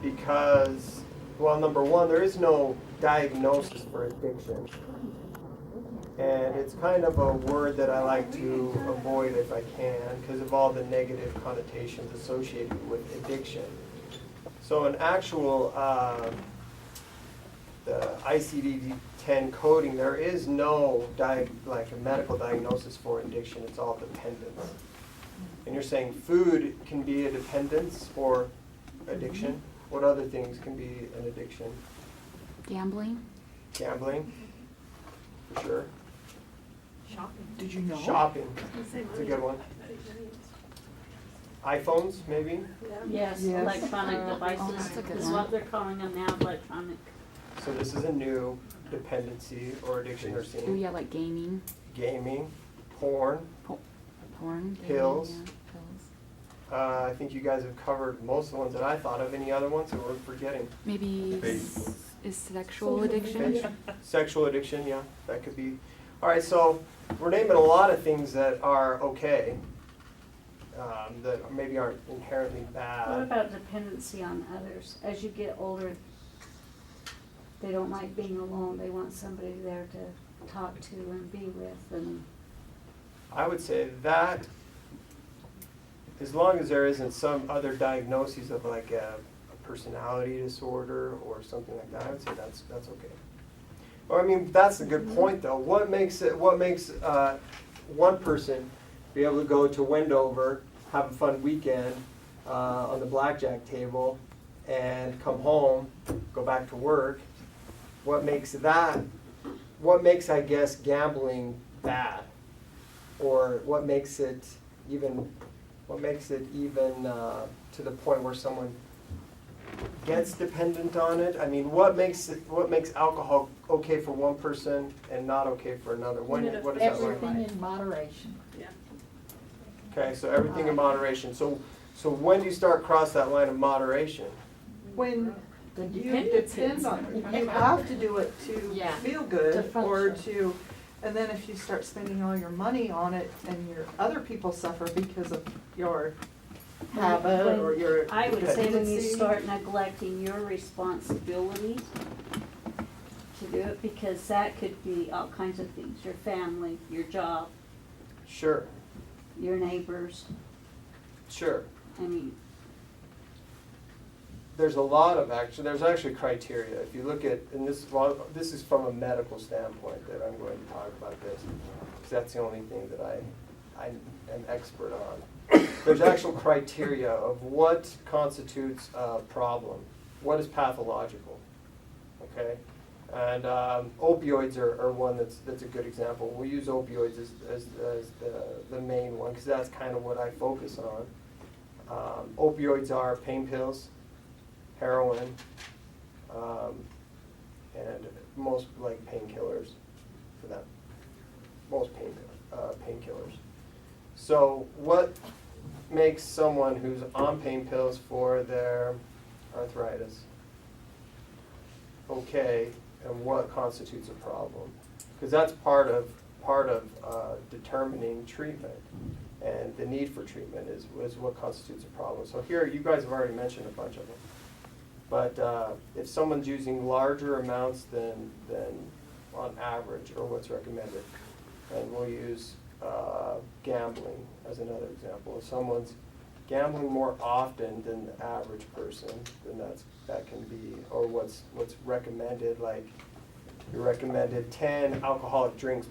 because, well, number one, there is no diagnosis for addiction. And it's kind of a word that I like to avoid if I can because of all the negative connotations associated with addiction. So an actual, the ICD-10 coding, there is no like a medical diagnosis for addiction. It's all dependence. And you're saying food can be a dependence or addiction. What other things can be an addiction? Gambling. Gambling, for sure. Shopping. Did you know? Shopping, it's a good one. iPhones, maybe? Yes, Yes. electronic Oh, devices that's a good is one. what they're calling them now, electronic. So this is a new dependency or addiction we're Oh seeing. yeah, like gaming, Gaming, porn. porn. Pills. Yeah, pills. I think you guys have covered most of the ones that I thought of. Any other ones that we're forgetting? Maybe Facebook. is sexual addiction. Sexual addiction, yeah, that could be. All right, so we're naming a lot of things that are okay, that maybe aren't inherently What bad. about dependency on others? As you get older, they don't like being alone. They want somebody there to talk to and be with, and I would say that, as long as there isn't some other diagnoses of like a personality disorder or something like that, I would say that's okay. Well, I mean, that's a good point though. What makes one person be able to go to Wendover, have a fun weekend on the blackjack table, and come home, go back to work? What makes that? What makes, I guess, gambling bad, or what makes it even? What makes it even to the point where someone gets dependent on it? I mean, what makes alcohol okay for one person and not okay for another? What is that like? Everything in moderation. Okay, so everything in moderation. So when do you start cross that line of moderation? When The you dependency. depend on it, you have to do it to Yeah. feel To good or function. to, and then if you start spending all your money on it and your other people suffer because of your habit or your I would say when you dependency. start neglecting your responsibility to do it, because that could be all kinds of things, your family, your job, Sure, your neighbors, sure. I mean, There's actually criteria. If you look at, and this is from a medical standpoint that I'm going to talk about this, because that's the only thing that I am expert on. There's actual criteria of what constitutes a problem, what is pathological, okay? And opioids are one that's a good example. We'll use opioids as the main one, because that's kind of what I focus on. Opioids are pain pills, heroin, and most like painkillers for them. Most painkillers. So what makes someone who's on pain pills for their arthritis okay, and what constitutes a problem? Because that's part of determining treatment, and the need for treatment is what constitutes a problem. So here, you guys have already mentioned a bunch of them. But if someone's using larger amounts than on average, or what's recommended, and we'll use gambling as another example. If someone's gambling more often than the average person, then that can be, or what's recommended, like you're recommended 10 alcoholic drinks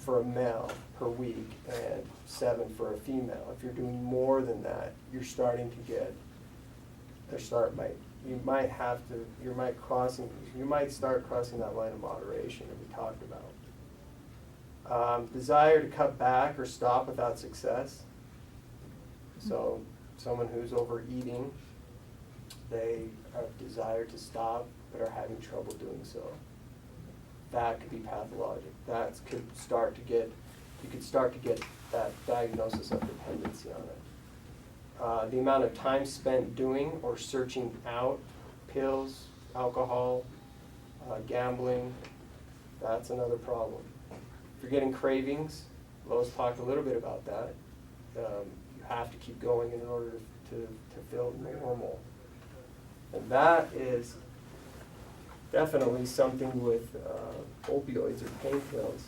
for a male per week and 7 for a female. If you're doing more than that, you're starting to get, you might start crossing that line of moderation that we talked about. Desire to cut back or stop without success. So someone who's overeating, they have desire to stop but are having trouble doing so. That could be pathologic. You could start to get that diagnosis of dependency on it. The amount of time spent doing or searching out pills, alcohol, gambling, that's another problem. If you're getting cravings, Lois talked a little bit about that. You have to keep going in order to feel normal. And that is definitely something with opioids or pain pills,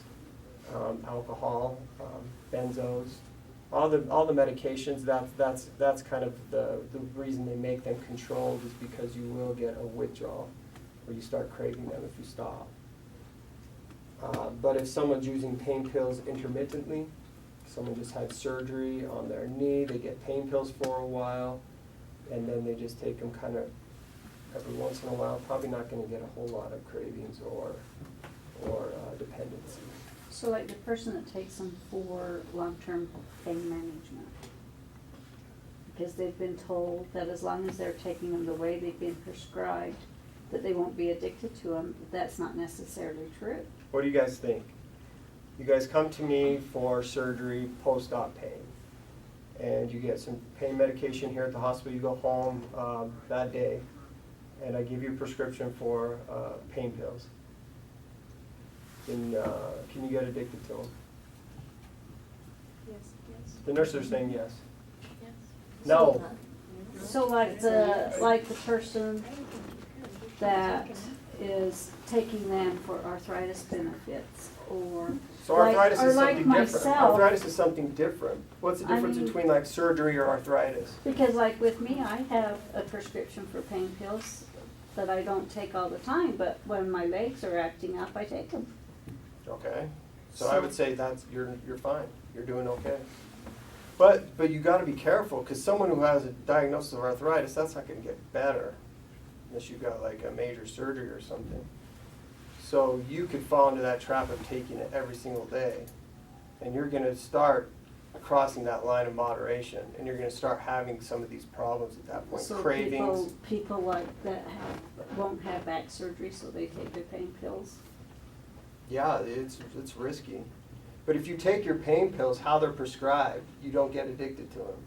alcohol, benzos, all the medications. That's kind of the reason they make them controlled, is because you will get a withdrawal, or you start craving them if you stop. But if someone's using pain pills intermittently, someone just had surgery on their knee, they get pain pills for a while, and then they just take them kind of every once in a while, probably not going to get a whole lot of cravings or dependency. So like the person that takes them for long-term pain management, because they've been told that as long as they're taking them the way they've been prescribed, that they won't be addicted to them, that's not necessarily true. What do you guys think? You guys come to me for surgery, post-op pain, and you get some pain medication here at the hospital. You go home that day, and I give you a prescription for pain pills. Then can you get addicted to them? Yes. The nurses are saying yes. Yes. No. So like the person that is taking them for arthritis benefits, or So arthritis is like something different. myself. Arthritis is something different. What's the I difference mean- between like surgery or arthritis? Because like with me, I have a prescription for pain pills that I don't take all the time, but when my legs are acting up, I take them. Okay, so I would say that's, you're fine, you're doing okay. But you gotta be careful, because someone who has a diagnosis of arthritis, that's not gonna get better unless you've got like a major surgery or something. So you could fall into that trap of taking it every single day, and you're gonna start crossing that line of moderation, and you're gonna start having some of these problems at that point, So cravings. people like that won't have back surgery, so they take their pain pills. Yeah, it's risky. But if you take your pain pills, how they're prescribed, you don't get addicted to them.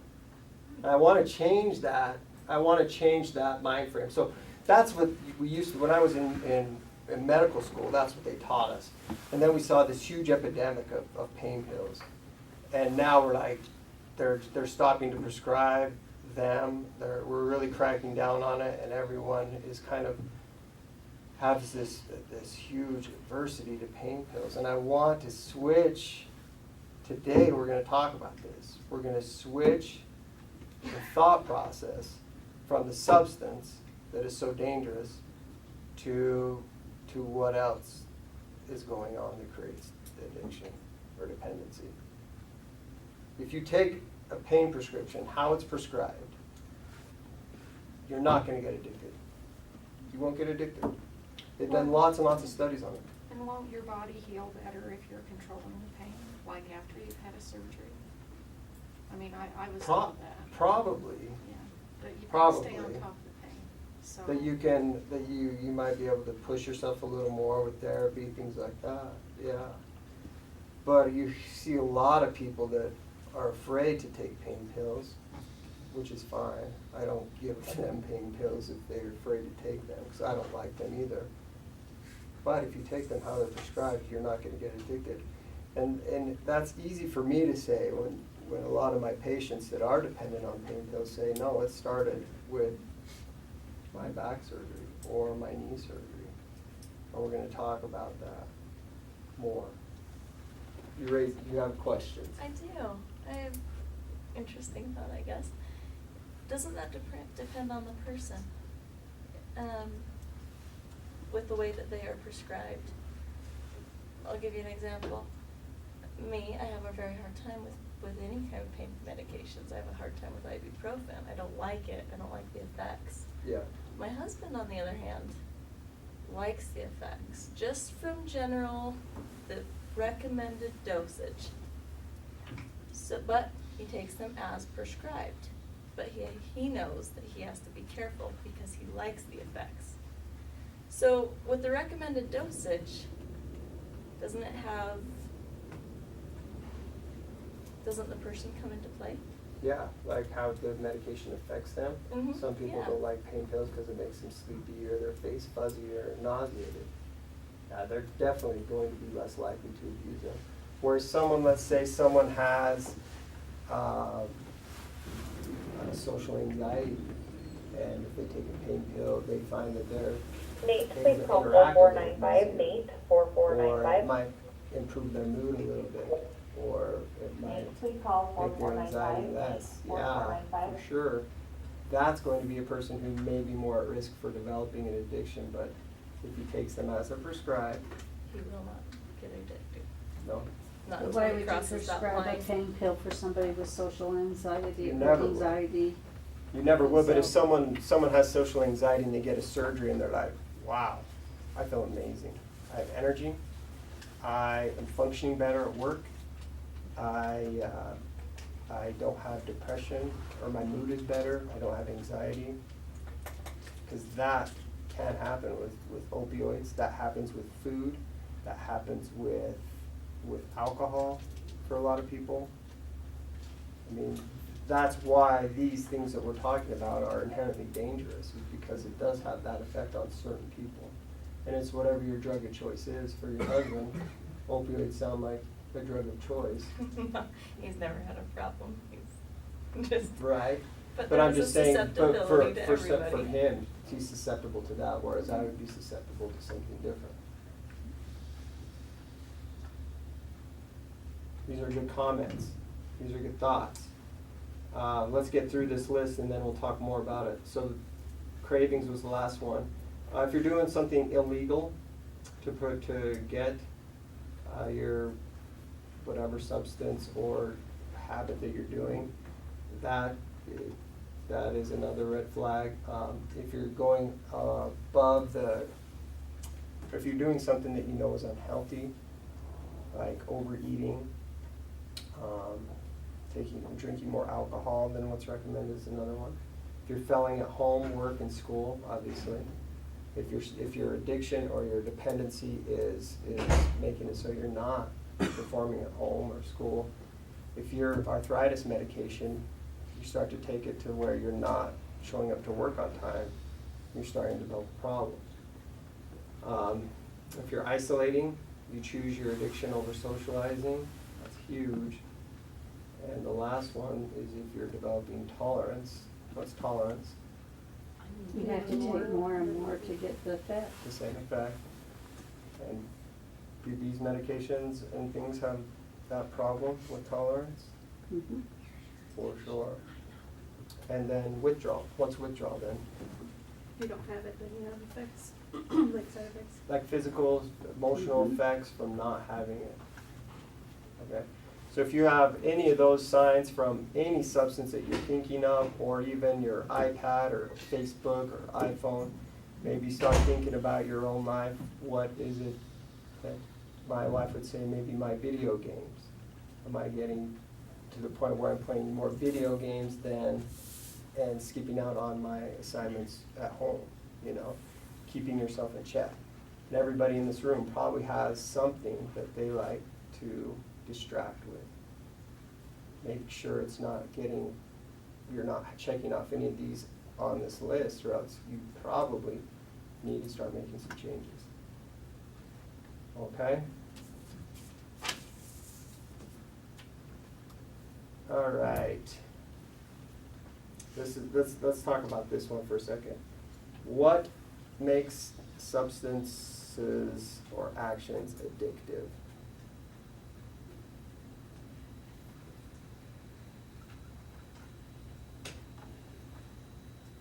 And I want to change that. I want to change that mind frame. So that's what we used to, when I was in medical school, that's what they taught us. And then we saw this huge epidemic of pain pills. And now we're like, they're stopping to prescribe them. We're really cracking down on it, and everyone is kind of has this huge adversity to pain pills. And I want to switch. Today we're going to talk about this. We're going to switch the thought process from the substance that is so dangerous to what else is going on that creates addiction or dependency. If you take a pain prescription, how it's prescribed, you're not going to get addicted. You won't get addicted. They've done lots and lots of studies on it. And won't your body heal better if you're controlling the pain, like after you've had a surgery? I mean, I was told that. Probably. Yeah, but you've got to stay on Probably. top of the pain, so. That you might be able to push yourself a little more with therapy, things like that, yeah. But you see a lot of people that are afraid to take pain pills, which is fine. I don't give them pain pills if they're afraid to take them, because I don't like them either. But if you take them how they're prescribed, you're not going to get addicted. And that's easy for me to say when a lot of my patients that are dependent on pain pills say, no, it started with my back surgery or my knee surgery. And we're going to talk about that more. You have questions? I do. I have interesting thought, I guess. Doesn't that depend on the person? With the way that they are prescribed. I'll give you an example. Me, I have a very hard time with any kind of pain medications. I have a hard time with ibuprofen. I don't like it. I don't like the effects. Yeah. My husband, on the other hand, likes the effects, just from the recommended dosage. So, but he takes them as prescribed. But he knows that he has to be careful because he likes the effects. So with the recommended dosage, doesn't the person come into play? Yeah, like how the medication affects them. Mhm, Some people yeah. don't like pain pills because it makes them sleepy or their face fuzzy or nauseated. They're definitely going to be less likely to abuse them. Whereas someone, let's say someone has social anxiety And if they take a pain pill, they find that they're Nate, able please to call interact a little 4495, easier. Nate, Or it 4495. might improve their mood a little bit, or it might Nate, please call make their anxiety 4495, less. Nate, Yeah, 4495. for sure. That's going to be a person who may be more at risk for developing an addiction, but if he takes them as they're prescribed, He will not get addicted. no. Not But until why he would you crosses that prescribe a line. pain pill for somebody with social anxiety You or never would. anxiety? You never would, but if So- someone has social anxiety and they get a surgery and they're like, wow, I feel amazing. I have energy. I am functioning better at work. I don't have depression, or my mood is better. I don't have anxiety. Because that can happen with opioids. That happens with food. That happens with alcohol for a lot of people. I mean, that's why these things that we're talking about are inherently dangerous, is because it does have that effect on certain people. And it's whatever your drug of choice is. For your husband, opioids sound like a drug of choice. He's never had a problem. He's just. Right? But But I'm there's a just saying, but for, susceptibility to for everybody. him, he's susceptible to that, whereas I would be susceptible to something different. These are good comments. These are good thoughts. Let's get through this list and then we'll talk more about it. So cravings was the last one. If you're doing something illegal to get your whatever substance or habit that you're doing, that is another red flag. If you're going above if you're doing something that you know is unhealthy, like overeating, drinking more alcohol than what's recommended is another one. If you're failing at home, work, and school, obviously. If your addiction or your dependency is making it so you're not performing at home or school. If your arthritis medication, you start to take it to where you're not showing up to work on time, you're starting to develop problems. If you're isolating, you choose your addiction over socializing, that's huge. And the last one is if you're developing tolerance. What's tolerance? You have to take more and more to get the effect. The same effect. And do these medications and things have that problem with tolerance? Mhm. For sure. And then withdrawal. What's withdrawal then? If you don't have it, then you have effects, like side effects. Like physical, emotional Mhm. effects from not having it. Okay? So if you have any of those signs from any substance that you're thinking of, or even your iPad or Facebook or iPhone, maybe start thinking about your own life. What is it that my wife would say, maybe my video games? Am I getting to the point where I'm playing more video games and skipping out on my assignments at home, keeping yourself in check? And everybody in this room probably has something that they like to distract with. Make sure you're not checking off any of these on this list, or else you probably need to start making some changes. Okay? All right. Let's talk about this one for a second. What makes substances or actions addictive?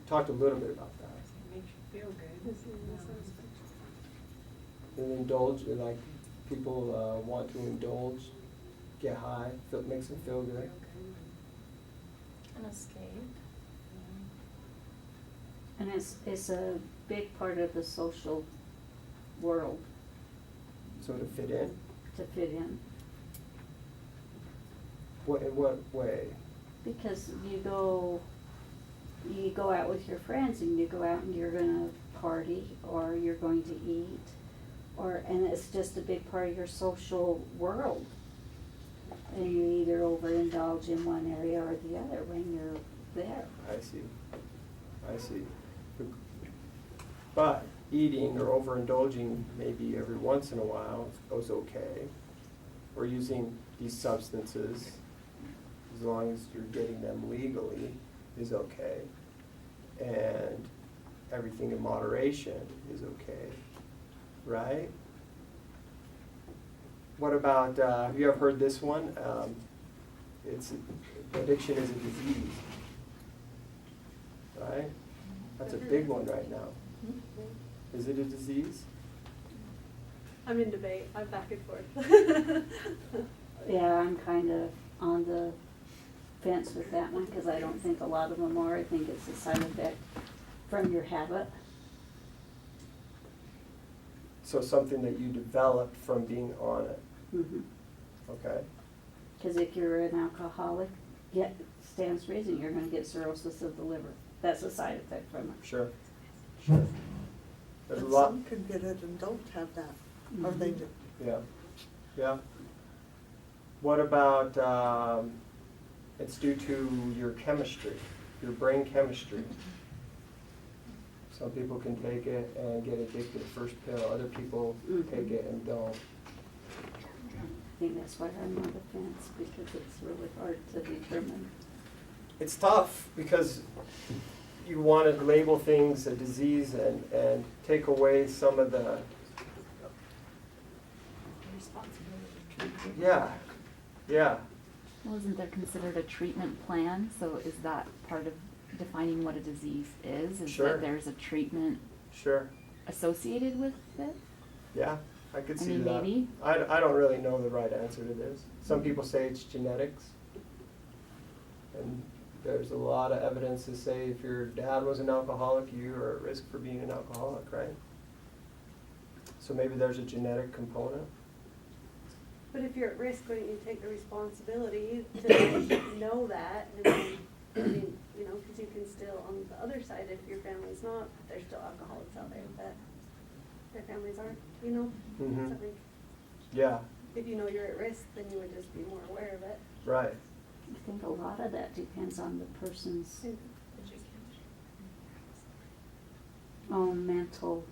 Talked a little bit about that. It makes you feel good. And indulge, like people want to indulge, get high, makes them feel good. An escape. And it's a big part of the social world So to fit in. to fit in. In what way? Because you go out with your friends and you go out and you're gonna party or you're going to eat and it's just a big part of your social world. And you either overindulge in one area or the other when you're there. I see. But eating or overindulging maybe every once in a while is okay. Or using these substances, as long as you're getting them legally, is okay. and everything in moderation is okay, right? What about, have you ever heard this one? It's, addiction is a disease, right? That's a big one right now. Is it a disease? I'm in debate, I'm back and forth. Yeah, I'm kind of on the fence with that one, because I don't think a lot of them are. I think it's a side effect from your habit. So something that you developed from being on it, okay? Because if you're an alcoholic, yeah, stands to reason, you're gonna get cirrhosis of the liver. That's a side effect from it. Sure. Sure. There's a And lot, some can get it and don't have that, or they do. yeah, yeah. What about, it's due to your chemistry, your brain chemistry. Some people can take it and get addicted first pill, other people take it and don't. I think that's why I'm on the fence, because it's really hard to determine. It's tough because you want to label things a disease and take away some of the, yeah, yeah. Well, isn't there considered a treatment plan? So is that part of defining what a disease is? Is Sure. that there's a treatment Sure, associated with it? yeah, I could I see mean, that. maybe. I don't really know the right answer to this. Some people say it's genetics. And there's a lot of evidence to say if your dad was an alcoholic, you are at risk for being an alcoholic, right? So maybe there's a genetic component. But if you're at risk, wouldn't you take the responsibility to know that? And then, I mean, you know, because you can still, on the other side, if your family's not, there's still alcoholics out there that their families aren't, you know? Mhm. So I think Yeah, if you know you're at risk, then you would just be more aware of it. right. I think a lot of that depends on the person's own mental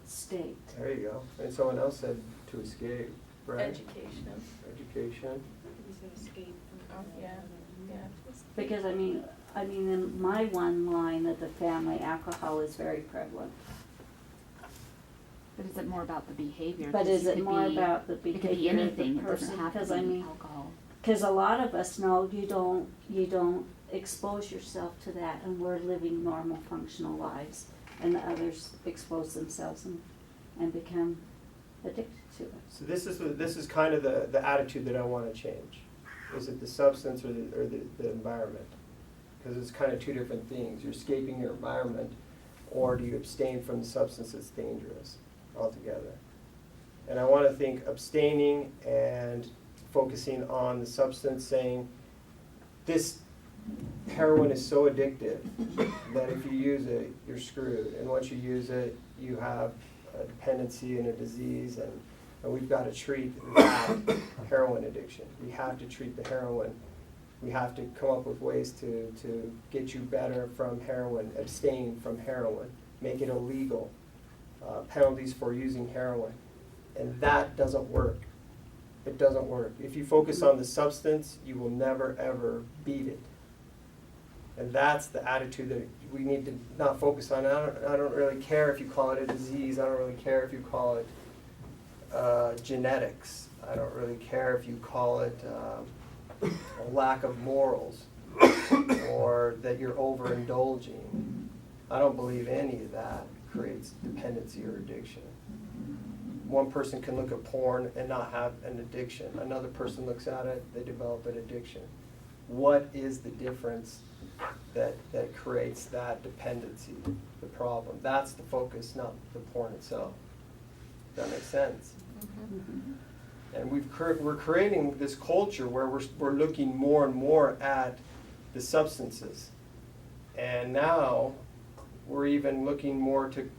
state. There you go. And someone else said to escape, right? Education. Education. Yeah, yeah. Because I mean, in my one line of the family, alcohol is very prevalent. But is it more about the behavior? But 'Cause is you it could more be- about the It could be behavior of the anything, it doesn't person? have Because to I be mean, alcohol. because a lot of us know you don't expose yourself to that, and we're living normal functional lives, and the others expose themselves and become addicted to it. So this is kind of the attitude that I want to change. Is it the substance or the environment? Because it's kind of two different things. You're escaping your environment, or do you abstain from the substance that's dangerous altogether? And I want to think abstaining and focusing on the substance, saying this heroin is so addictive that if you use it, you're screwed. And once you use it, you have a dependency and a disease, and we've got to treat that heroin addiction. We have to treat the heroin. We have to come up with ways to get you better from heroin, abstain from heroin, make it illegal, penalties for using heroin. And that doesn't work. It doesn't work. If you focus on the substance, you will never, ever beat it. And that's the attitude that we need to not focus on. I don't really care if you call it a disease. I don't really care if you call it genetics. I don't really care if you call it a lack of morals or that you're overindulging. I don't believe any of that creates dependency or addiction. One person can look at porn and not have an addiction. Another person looks at it, they develop an addiction. What is the difference that creates that dependency, the problem? That's the focus, not the porn itself. Does that make sense? And we're creating this culture where we're looking more and more at the substances. And now we're even looking more to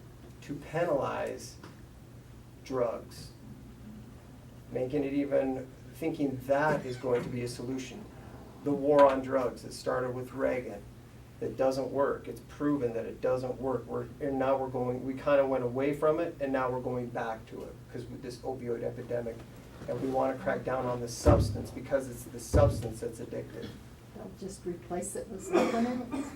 penalize drugs, making it even, thinking that is going to be a solution. The war on drugs that started with Reagan, that doesn't work. It's proven that it doesn't work. And now we kind of went away from it, and now we're going back to it because with this opioid epidemic. And we want to crack down on the substance because it's the substance that's addictive. They'll just replace it with something else.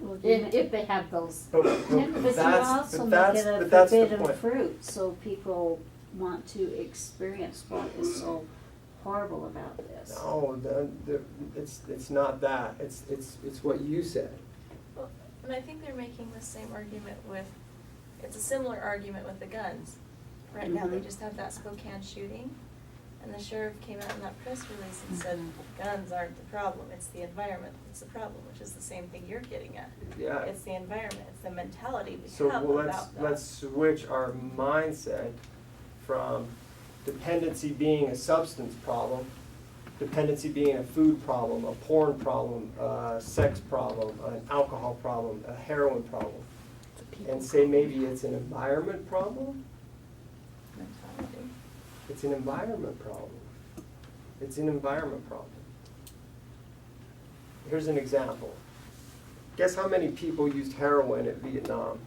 Well, if they have those. But But you that's, also but make that's, it a but that's the forbidden point. fruit, so people want to experience what is so horrible about this. No, it's not that, it's what you said. Well, and I think they're making the same argument with, it's a similar argument with the guns. Right now, they Mhm. just have that Spokane shooting, and the sheriff came out in that press release and said, guns aren't the problem, it's the environment that's the problem, which is the same thing you're getting at. Yeah. It's the environment, it's the mentality we So, have well, about that. let's switch our mindset from dependency being a substance problem, dependency being a food problem, a porn problem, a sex problem, an alcohol problem, a heroin problem, and say maybe it's an environment problem. Mentality. It's an environment problem. It's an environment problem. Here's an example. Guess how many people used heroin at Vietnam?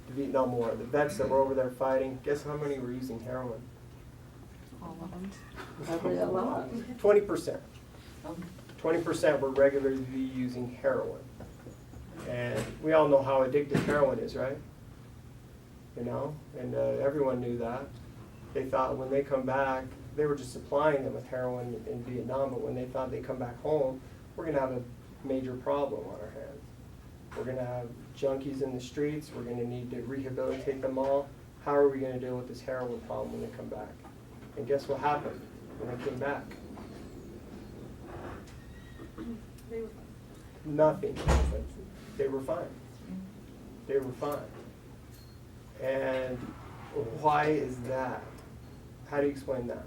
The Vietnam War. The vets that were over there fighting, guess how many were using heroin? All of them. Probably a lot. 20%. 20% were regularly using heroin. And we all know how addictive heroin is, right? You know, and everyone knew that. They thought when they come back, they were just supplying them with heroin in Vietnam, but when they thought they'd come back home, we're gonna have a major problem on our hands. We're gonna have junkies in the streets, we're gonna need to rehabilitate them all. How are we gonna deal with this heroin problem when they come back? And guess what happened when they came back? They were Nothing. They were fine. They were fine. And why is that? How do you explain that?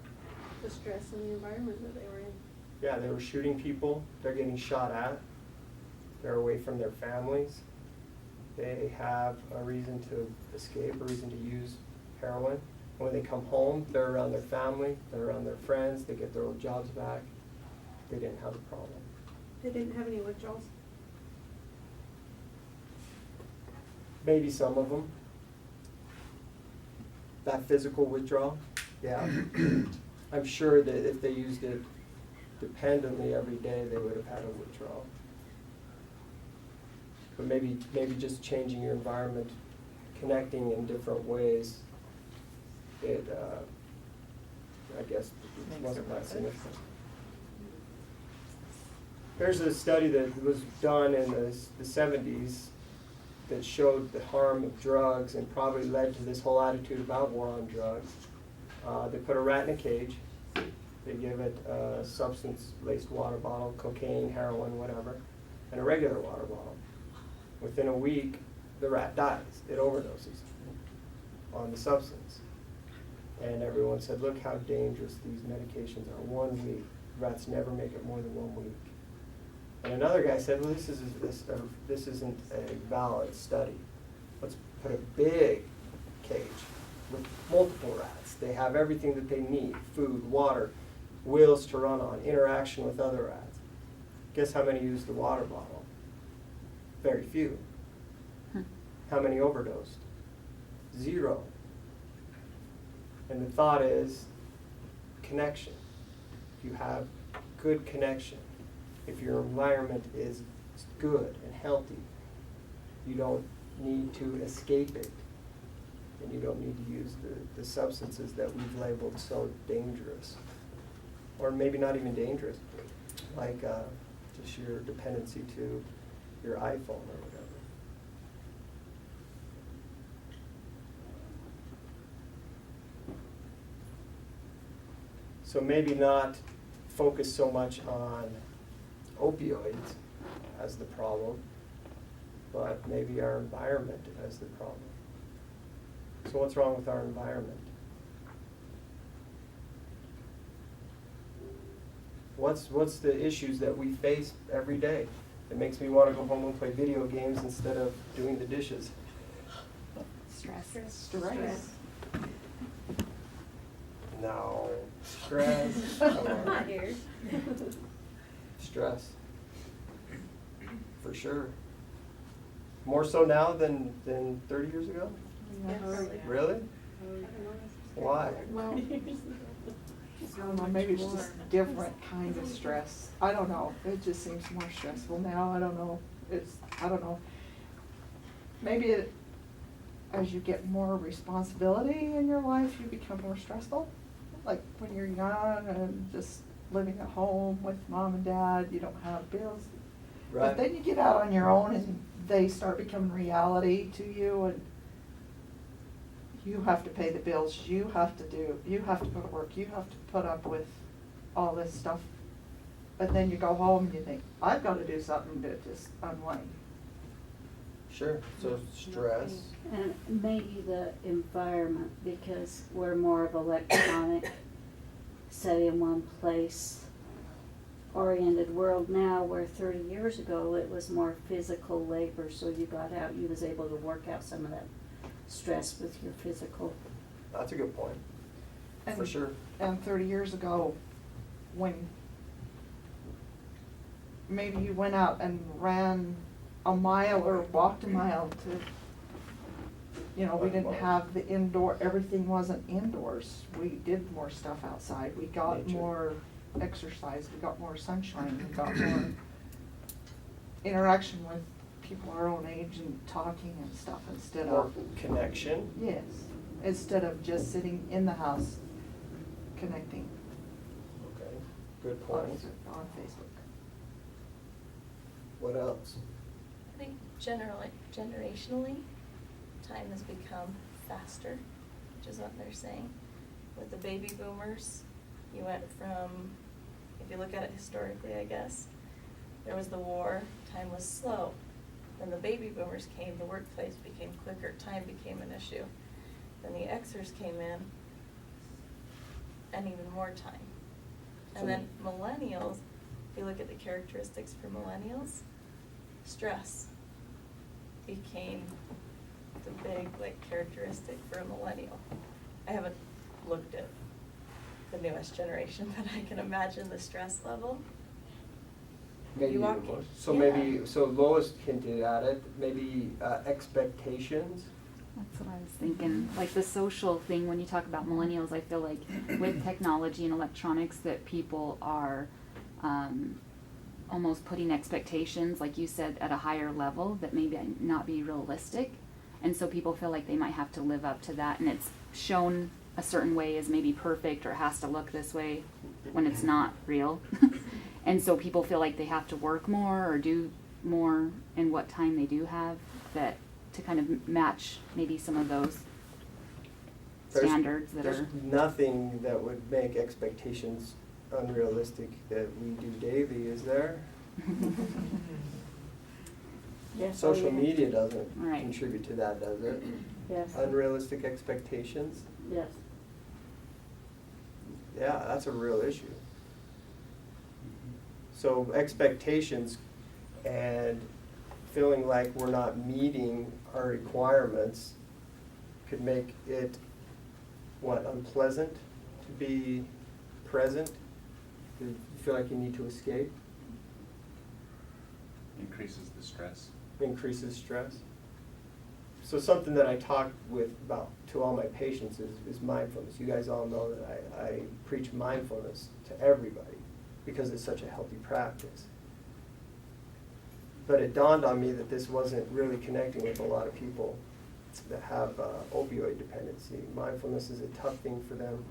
the stress and the environment that they were in. Yeah, they were shooting people, they're getting shot at, they're away from their families, they have a reason to escape, a reason to use heroin. When they come home, they're around their family, they're around their friends, they get their old jobs back. They didn't have a problem. They didn't have any withdrawals. Maybe some of them. That physical withdrawal, yeah. I'm sure that if they used it dependently every day, they would have had a withdrawal. But maybe just changing your environment, connecting in different ways, it, I guess, Makes wasn't it that worth it. significant. There's a study that was done in the 70s that showed the harm of drugs and probably led to this whole attitude about war on drugs. They put a rat in a cage. They give it a substance-laced water bottle, cocaine, heroin, whatever, and a regular water bottle. Within a week, the rat dies. It overdoses on the substance. And everyone said, look how dangerous these medications are. 1 week. Rats never make it more than 1 week. And another guy said, well, this isn't a valid study. Let's put a big cage with multiple rats. They have everything that they need, food, water, wheels to run on, interaction with other rats. Guess how many used the water bottle? Very few. How many overdosed? 0. And the thought is connection. If you have good connection, if your environment is good and healthy, you don't need to escape it. And you don't need to use the substances that we've labeled so dangerous. Or maybe not even dangerous, like just your dependency to your iPhone or whatever. So maybe not focus so much on opioids as the problem, but maybe our environment as the problem. So what's wrong with our environment? What's the issues that we face every day that makes me want to go home and play video games instead of doing the dishes? Stress. Stress. No. Stress. Come on. Not here. Stress. For sure. More so now than 30 years ago? Really? Why? Well, I don't know, maybe it's just different kind of stress. I don't know, it just seems more stressful now, I don't know, I don't know. maybe as you get more responsibility in your life, you become more stressful. Like when you're young and just living at home with mom and dad, you don't have bills. Right. But then you get out on your own and they start becoming reality to you, and you have to pay the bills, you have to go to work, you have to put up with all this stuff. But then you go home and you think, I've got to do something to just unwind. Sure, so stress. And maybe the environment, because we're more of electronic, set in one place oriented world now, where 30 years ago it was more physical labor, so you got out, you was able to work out some of that stress with your physical. That's a good point, for And- sure. And 30 years ago, when maybe you went out and ran a mile or walked a mile to, you know, we didn't have the indoor, everything wasn't indoors. We did more stuff outside. We got Nature. more exercise, we got more sunshine, we got more interaction with people our own age and talking and stuff instead More of, connection. yes, instead of just sitting in the house connecting Okay, good on point. on Facebook. What else? I think generationally, time has become faster, which is what they're saying. With the baby boomers, you went from, if you look at it historically, I guess, there was the war, time was slow. Then the baby boomers came, the workplace became quicker, time became an issue. Then the Xers came in, and even more time. And then millennials, if you look at the characteristics for millennials, stress became the big characteristic for a millennial. I haven't looked at the newest generation, but I can imagine the stress level. Maybe, You walk- so yeah. maybe, so Lois hinted at it, maybe expectations. That's what I was thinking. Like the social thing, when you talk about millennials, I feel like with technology and electronics that people are almost putting expectations, like you said, at a higher level that maybe not be realistic. And so people feel like they might have to live up to that, and it's shown a certain way as maybe perfect or has to look this way when it's not real. And so people feel like they have to work more or do more in what time they do have, that to kind of match maybe some of those standards that There's are. nothing that would make expectations unrealistic that we do daily, is there? Yes, Social oh, yeah. media doesn't Right. contribute to that, does it? Yes, Unrealistic expectations? yes. Yeah, that's a real issue. So expectations and feeling like we're not meeting our requirements could make it, what, unpleasant to be present? Do you feel like you need to escape? Increases the stress. Increases stress? So something that I talk about to all my patients is mindfulness. You guys all know that I preach mindfulness to everybody because it's such a healthy practice. But it dawned on me that this wasn't really connecting with a lot of people that have opioid dependency. Mindfulness is a tough thing for them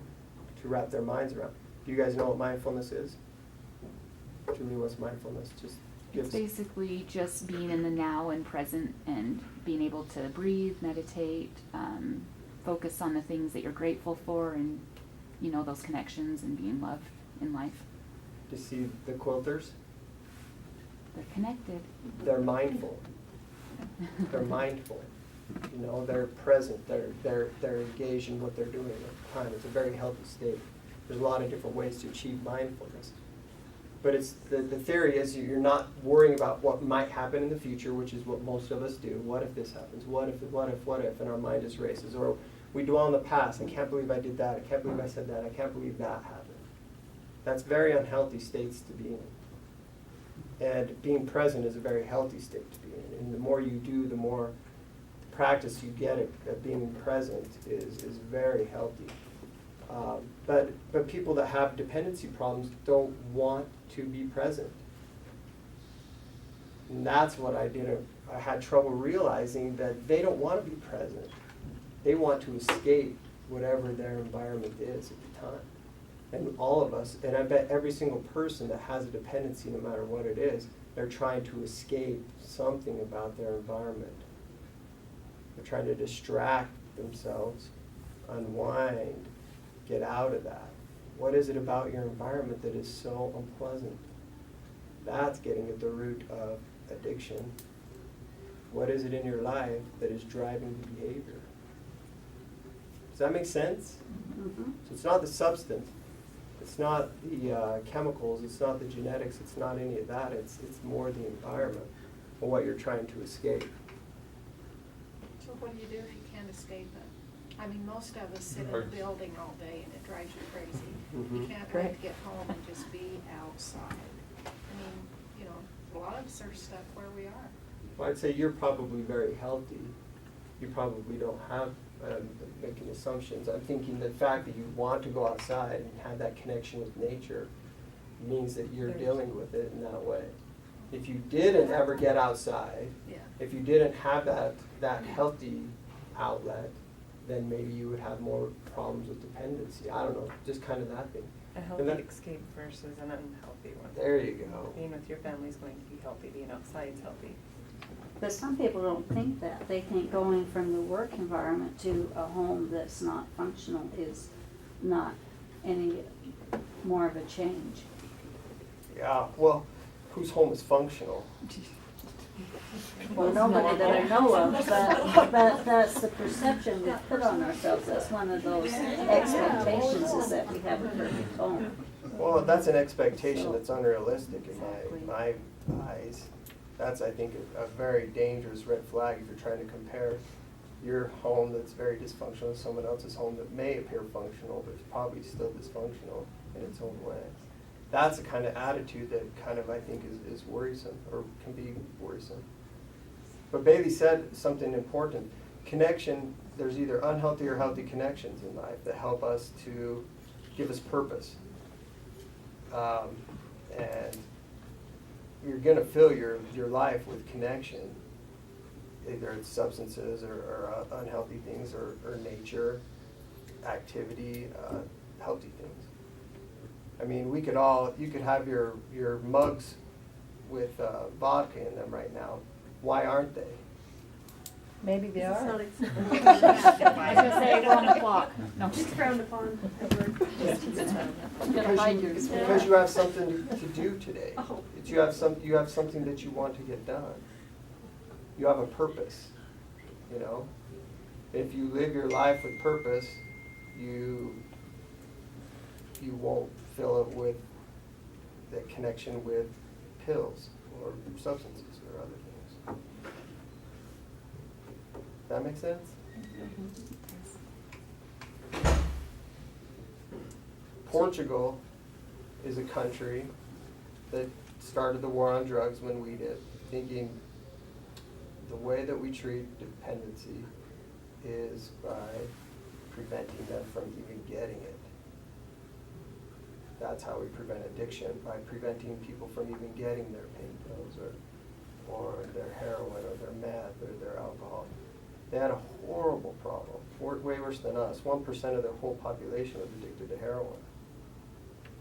to wrap their minds around. Do you guys know what mindfulness is? Julie, what's mindfulness? Just give It's us- basically just being in the now and present and being able to breathe, meditate, focus on the things that you're grateful for, and those connections and being loved in life. to see the quilters. They're connected. They're mindful. They're mindful. They're present. They're engaged in what they're doing at the time. It's a very healthy state. There's a lot of different ways to achieve mindfulness. But it's the theory is you're not worrying about what might happen in the future, which is what most of us do. What if this happens? What if? And our mind just races. Or we dwell on the past. I can't believe I did that. I can't believe I said that. I can't believe that happened. That's very unhealthy states to be in. And being present is a very healthy state to be in. And the more you do, the more practice you get at being present is very healthy. But people that have dependency problems don't want to be present. And that's what I had trouble realizing, that they don't want to be present. They want to escape whatever their environment is at the time. And all of us, and I bet every single person that has a dependency, no matter what it is, they're trying to escape something about their environment. They're trying to distract themselves, unwind, get out of that. What is it about your environment that is so unpleasant? That's getting at the root of addiction. What is it in your life that is driving the behavior? Does that make sense? Mhm. So it's not the substance, it's not the chemicals, it's not the genetics, it's not any of that. It's more the environment and what you're trying to escape. So what do you do if you can't escape it? I mean, most of us sit in a building all day and it drives you crazy. You Mhm. can't wait Correct. to get home and just be outside. I mean, you know, a lot of us are stuck where we are. Well, I'd say you're probably very healthy. You probably don't have, making assumptions. I'm thinking the fact that you want to go outside and have that connection with nature means that you're dealing with it in that way. If you didn't ever get outside, Yeah. if you didn't have that healthy outlet, then maybe you would have more problems with dependency. I don't know, just kind of that thing. A And healthy that- escape versus an unhealthy one. There you go. Being with your family is going to be healthy, being outside is healthy. But some people don't think that. They think going from the work environment to a home that's not functional is not any more of a change. Yeah, well, whose home is functional? Well, nobody that I know of, but that's the perception we put on ourselves. That's one of those expectations, is that we have a perfect home. Well, that's an expectation that's unrealistic in my eyes. That's, I think, a very dangerous red flag if you're trying to compare your home that's very dysfunctional with someone else's home that may appear functional, but is probably still dysfunctional in its own way. That's the kind of attitude that kind of, I think, is worrisome, or can be worrisome. But Bailey said something important. Connection, there's either unhealthy or healthy connections in life that help us to give us purpose. And you're going to fill your life with connection. Either it's substances or unhealthy things or nature, activity, healthy things. I mean, you could have your mugs with vodka in them right now. Why aren't they? Maybe they It's are. not I was gonna say, we're on the clock. No. It's frowned upon at work. Gotta hide yours. Because you have something to do today. Oh. You have something that you want to get done. You have a purpose, you know? If you live your life with purpose, you won't fill it with that connection with pills or substances or other things. That make sense? Portugal is a country that started the war on drugs when we did, thinking the way that we treat dependency is by preventing them from even getting it. That's how we prevent addiction, by preventing people from even getting their pain pills or their heroin or their meth or their alcohol. They had a horrible problem, way worse than us. 1% of their whole population was addicted to heroin.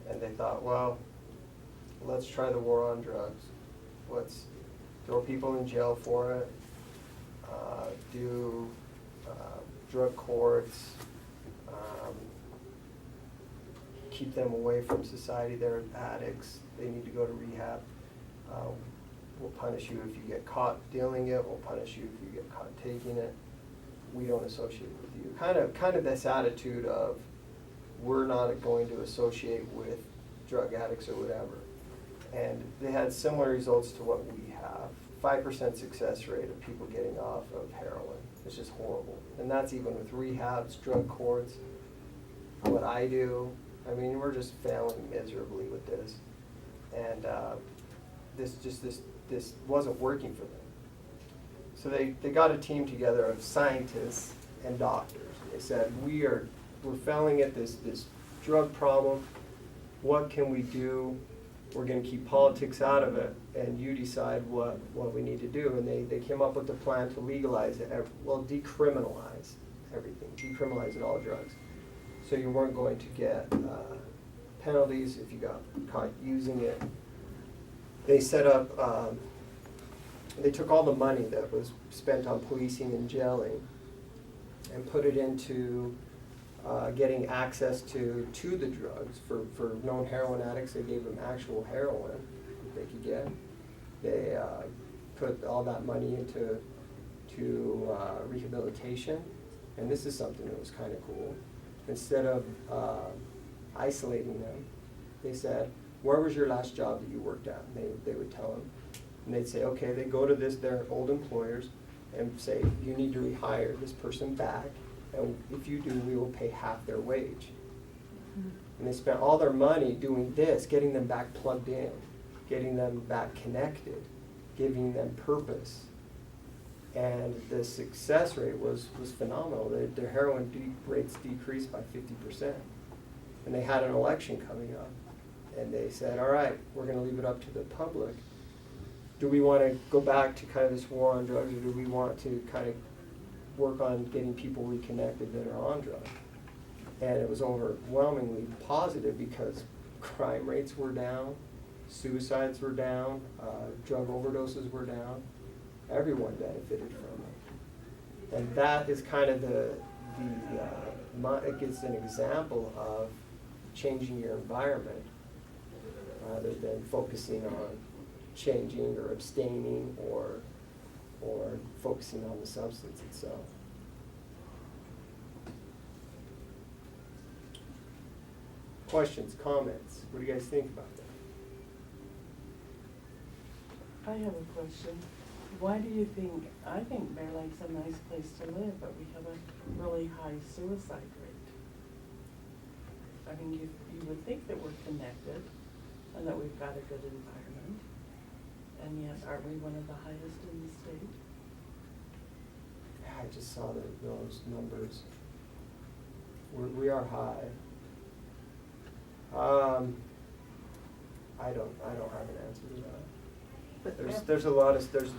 And they thought, well, let's try the war on drugs. Let's throw people in jail for it, do drug courts, keep them away from society. They're addicts. They need to go to rehab. We'll punish you if you get caught dealing it. We'll punish you if you get caught taking it. We don't associate with you. Kind of this attitude of we're not going to associate with drug addicts or whatever. And they had similar results to what we have. 5% success rate of people getting off of heroin. It's just horrible. And that's even with rehabs, drug courts, what I do. I mean, we're just failing miserably with this. And this wasn't working for them. So they got a team together of scientists and doctors. They said, we're failing at this drug problem. What can we do we're gonna keep politics out of it, and you decide what we need to do. And they came up with a plan to legalize it, well, decriminalize everything, decriminalize all drugs. So you weren't going to get penalties if you got caught using it. They set up, they took all the money that was spent on policing and jailing and put it into getting access to the drugs. For known heroin addicts, they gave them actual heroin they could get. They put all that money into rehabilitation, and this is something that was kind of cool. Instead of isolating them, they said, where was your last job that you worked at? And they would tell them. And they'd say, okay, they go to their old employers and say, you need to rehire this person back, and if you do, we will pay half their wage. And they spent all their money doing this, getting them back plugged in, getting them back connected, giving them purpose. And the success rate was phenomenal. Their heroin rates decreased by 50%. And they had an election coming up. And they said, all right, we're going to leave it up to the public. Do we want to go back to kind of this war on drugs, or do we want to kind of work on getting people reconnected that are on drugs? And it was overwhelmingly positive because crime rates were down, suicides were down, drug overdoses were down. Everyone benefited from it. And that is kind of it gives an example of changing your environment rather than focusing on changing or abstaining or focusing on the substance itself. Questions, comments? What do you guys think about that? I have a question. Why do you think, I think Bear Lake's a nice place to live, but we have a really high suicide rate? I mean, you would think that we're connected and that we've got a good environment, and yet aren't we one of the highest in the state? I just saw those numbers. We are high. I don't have an answer to that. But There's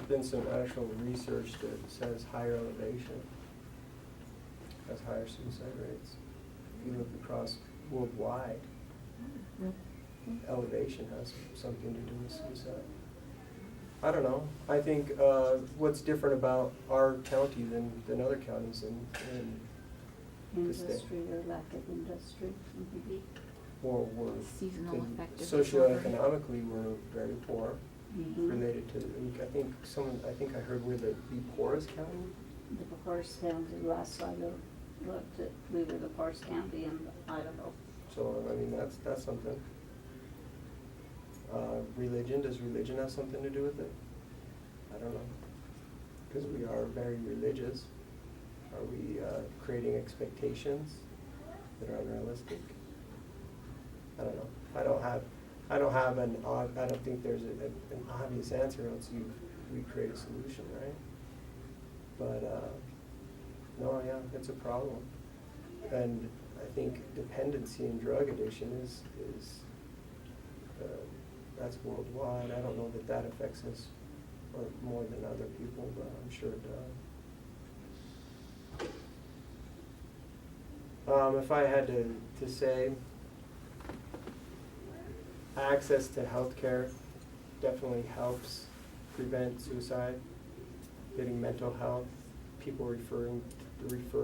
been some actual research that says higher elevation has higher suicide rates. If you look across worldwide, elevation has something to do with suicide. I don't know. I think what's different about our county than other counties in the state. Industry or lack of industry, maybe. Well, we're Seasonal affective socioeconomically, we're very poor. Mhm. Related to, I think I heard we're the poorest county. The poorest county, last I looked at, we were the poorest county in Idaho. So, I mean, that's something. Religion, does religion have something to do with it? I don't know. Because we are very religious. Are we creating expectations that are unrealistic? I don't know. I don't think there's an obvious answer, else we create a solution, right? But, no, yeah, it's a problem. And I think dependency and drug addiction is that's worldwide. I don't know that affects us or more than other people, but I'm sure it does. If I had to say, access to healthcare definitely helps prevent suicide, getting mental health, people refer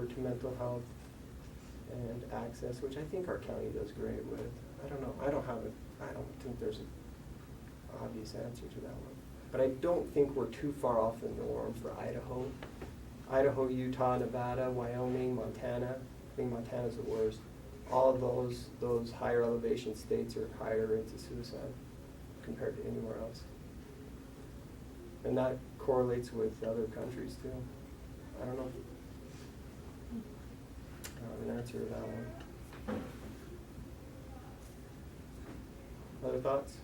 to mental health, and access, which I think our county does great with. I don't know. I don't think there's an obvious answer to that one. But I don't think we're too far off the norm for Idaho, Utah, Nevada, Wyoming, Montana. I think Montana's the worst. All of those higher elevation states are higher rates of suicide compared to anywhere else. And that correlates with other countries too. I don't know. I don't have an answer to that one. Other thoughts?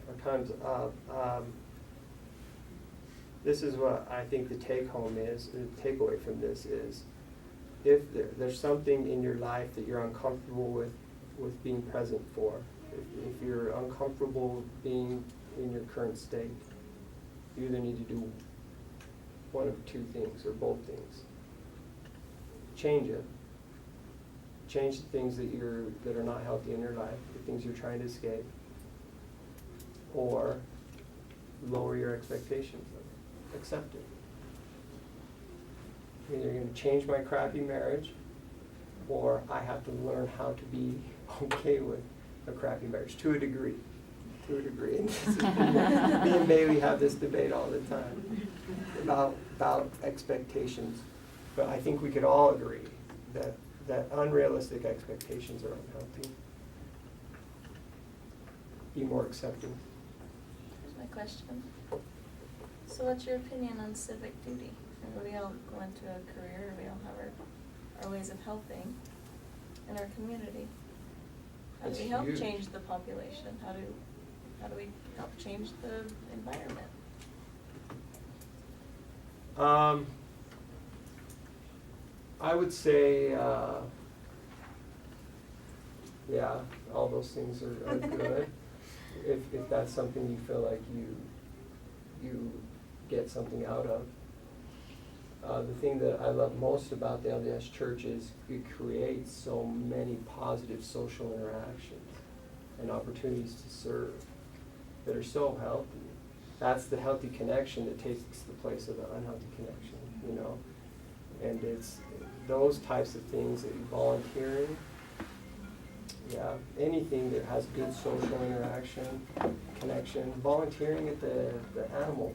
Our time's up. This is what I think the take-home is, the takeaway from this is, if there's something in your life that you're uncomfortable with being present for, if you're uncomfortable being in your current state, you either need to do one of two things or both things. Change it. Change the things that are not healthy in your life, the things you're trying to escape, or lower your expectations of it. Accept it. Either you're going to change my crappy marriage, or I have to learn how to be okay with a crappy marriage to a degree. To a degree. And this is, me and Bailey have this debate all the time about expectations. But I think we could all agree that unrealistic expectations are unhealthy. Be more accepting. Here's my question. So what's your opinion on civic duty? And we all go into a career, we all have our ways of helping in our community. How do It's we help huge. change the population? How do we help change the environment? I would say, yeah, all those things are good. If that's something you feel like you get something out of. The thing that I love most about the LDS Church is it creates so many positive social interactions and opportunities to serve that are so healthy. That's the healthy connection that takes the place of the unhealthy connection, you know? And it's those types of things, that volunteering, yeah, anything that has good social interaction, connection, volunteering at the animal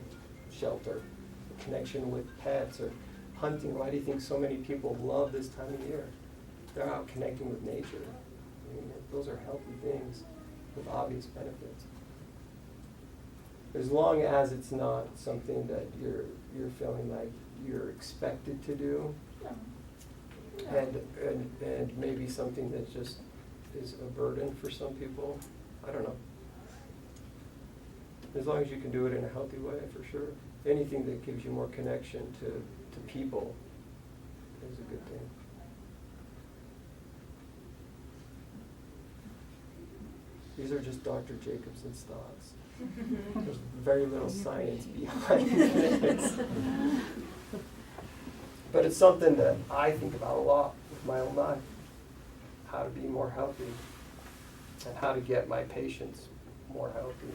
shelter, connection with pets, or hunting. Why do you think so many people love this time of year? They're out connecting with nature. I mean, those are healthy things with obvious benefits. As long as it's not something that you're feeling like you're expected to do, No. and maybe something that just is a burden for some people. I don't know. As long as you can do it in a healthy way, for sure. Anything that gives you more connection to people is a good thing. These are just Dr. Jacobson's thoughts. There's very little science behind this. But it's something that I think about a lot with my own life. How to be more healthy and how to get my patients more healthy.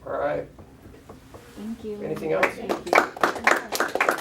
All right. Thank you. Anything else? Thank you.